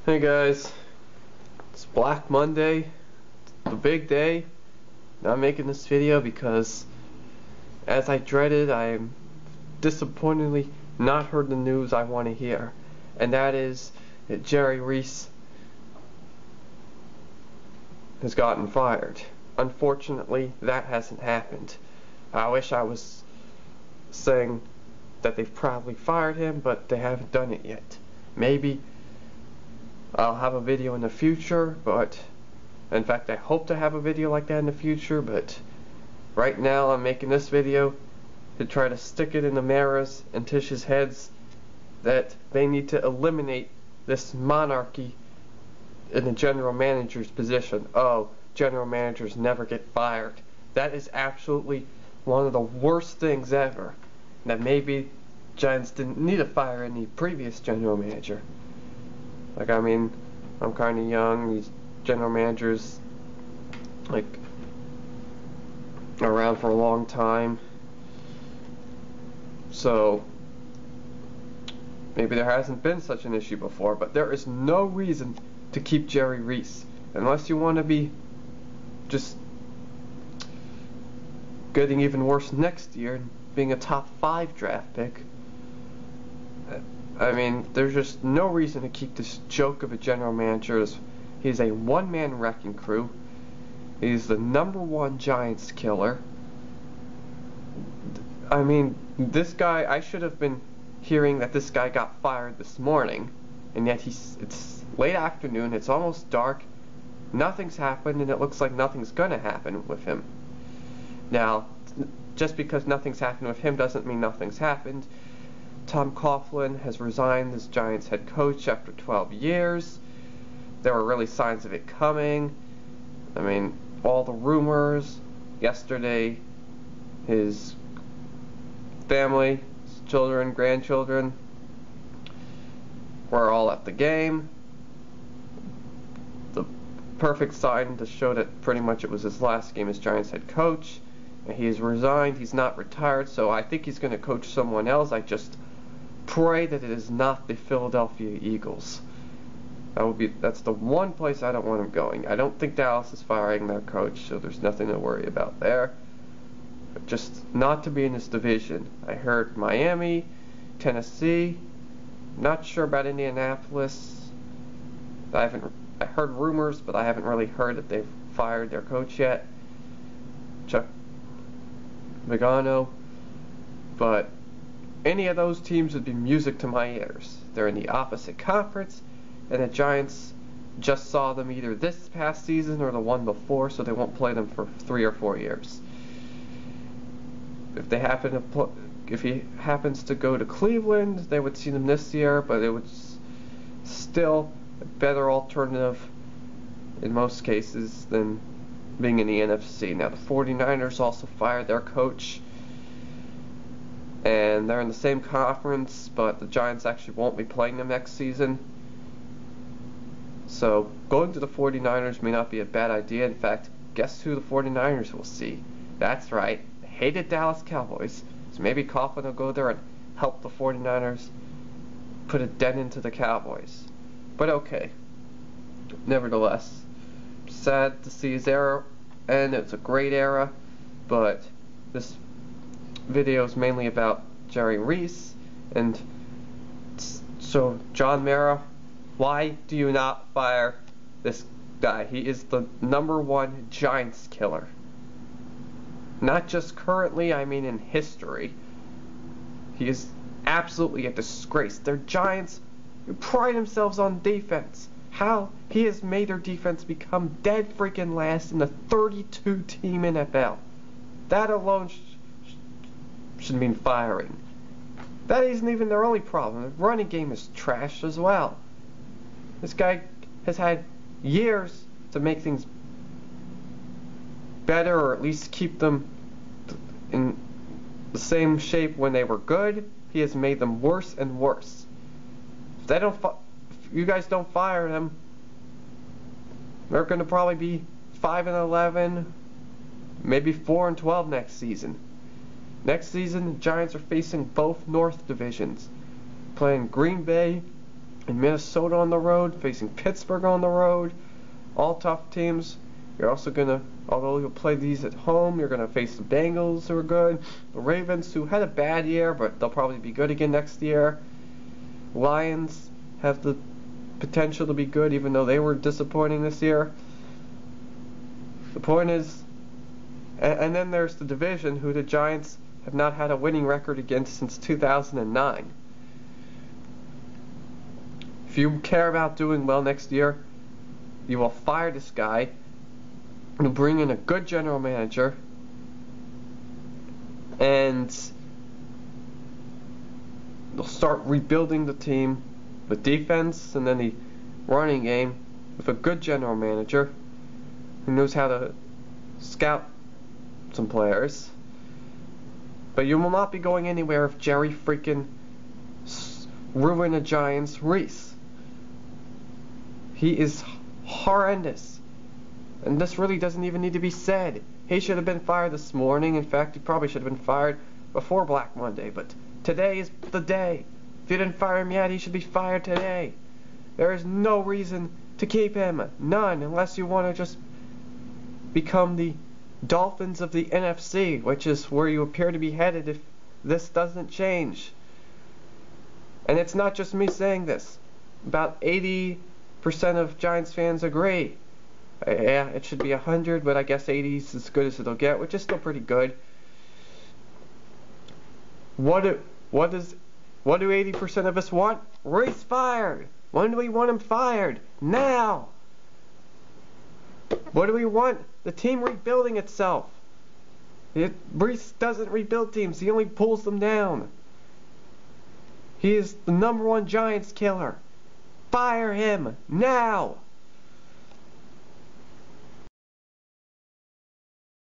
Hey guys, it's Black Monday, the big day. Now I'm making this video because, as I dreaded, I'm disappointingly not heard the news I want to hear, and that is that Jerry Reese has gotten fired. Unfortunately, that hasn't happened. I wish I was saying that they've probably fired him, but they haven't done it yet. Maybe I'll have a video in the future, but in fact I hope to have a video like that in the future, but right now I'm making this video to try to stick it in the Mara's and Tisch's heads that they need to eliminate this monarchy in the general manager's position. Oh, general managers never get fired. That is absolutely one of the worst things ever. That maybe Giants didn't need to fire any previous general manager. Like, I mean, I'm kind of young. These general managers, like, are around for a long time. So, maybe there hasn't been such an issue before, but there is no reason to keep Jerry Reese. Unless you want to be just getting even worse next year and being a top 5 draft pick. I mean, there's just no reason to keep this joke of a general manager. He's a one-man wrecking crew. He's the #1 Giants killer. I mean, this guy, I should have been hearing that this guy got fired this morning, and yet it's late afternoon, it's almost dark, nothing's happened, and it looks like nothing's gonna happen with him. Now, just because nothing's happened with him doesn't mean nothing's happened. Tom Coughlin has resigned as Giants head coach after 12 years. There were really signs of it coming. I mean, all the rumors. Yesterday, his family, his children, grandchildren, were all at the game. The perfect sign to show that pretty much it was his last game as Giants head coach. And he has resigned. He's not retired, so I think he's going to coach someone else. I just pray that it is not the Philadelphia Eagles. That's the one place I don't want him going. I don't think Dallas is firing their coach, so there's nothing to worry about there. But just not to be in this division. I heard Miami, Tennessee, not sure about Indianapolis. I heard rumors, but I haven't really heard that they've fired their coach yet, Chuck Pagano. But any of those teams would be music to my ears. They're in the opposite conference, and the Giants just saw them either this past season or the one before, so they won't play them for 3 or 4 years. If he happens to go to Cleveland, they would see them this year, but it would still a better alternative in most cases than being in the NFC. Now, the 49ers also fired their coach, and they're in the same conference, but the Giants actually won't be playing them next season. So going to the 49ers may not be a bad idea. In fact, guess who the 49ers will see? That's right, the hated Dallas Cowboys. So maybe Coughlin will go there and help the 49ers put a dent into the Cowboys. But okay, nevertheless, sad to see his era, and it's a great era, but this video is mainly about Jerry Reese. And so, John Mara, why do you not fire this guy? He is the #1 Giants killer. Not just currently, I mean in history. He is absolutely a disgrace. Their Giants pride themselves on defense. How he has made their defense become dead freaking last in the 32-team NFL. That alone should mean firing. That isn't even their only problem. The running game is trash as well. This guy has had years to make things better, or at least keep them in the same shape when they were good. He has made them worse and worse. If you guys don't fire them, they're going to probably be 5-11, maybe 4-12 next season. Next season, the Giants are facing both North divisions, playing Green Bay in Minnesota on the road, facing Pittsburgh on the road. All tough teams. You're also going to, although you'll play these at home, you're going to face the Bengals, who are good, the Ravens, who had a bad year, but they'll probably be good again next year. Lions have the potential to be good, even though they were disappointing this year. The point is, and then there's the division, who the Giants have not had a winning record against since 2009. If you care about doing well next year, you will fire this guy and bring in a good general manager, and they'll start rebuilding the team with defense and then the running game with a good general manager who knows how to scout some players. But you will not be going anywhere if Jerry freaking ruin the Giants' Reese. He is horrendous. And this really doesn't even need to be said. He should have been fired this morning. In fact, he probably should have been fired before Black Monday. But today is the day. If you didn't fire him yet, he should be fired today. There is no reason to keep him. None, unless you want to just become the Dolphins of the NFC, which is where you appear to be headed if this doesn't change. And it's not just me saying this. About 80% of Giants fans agree. Yeah, it should be 100, but I guess 80 is as good as it'll get, which is still pretty good. What do 80% of us want? Reese fired. When do we want him fired? Now. What do we want? The team rebuilding itself. Reese doesn't rebuild teams. He only pulls them down. He is the #1 Giants killer. Fire him now.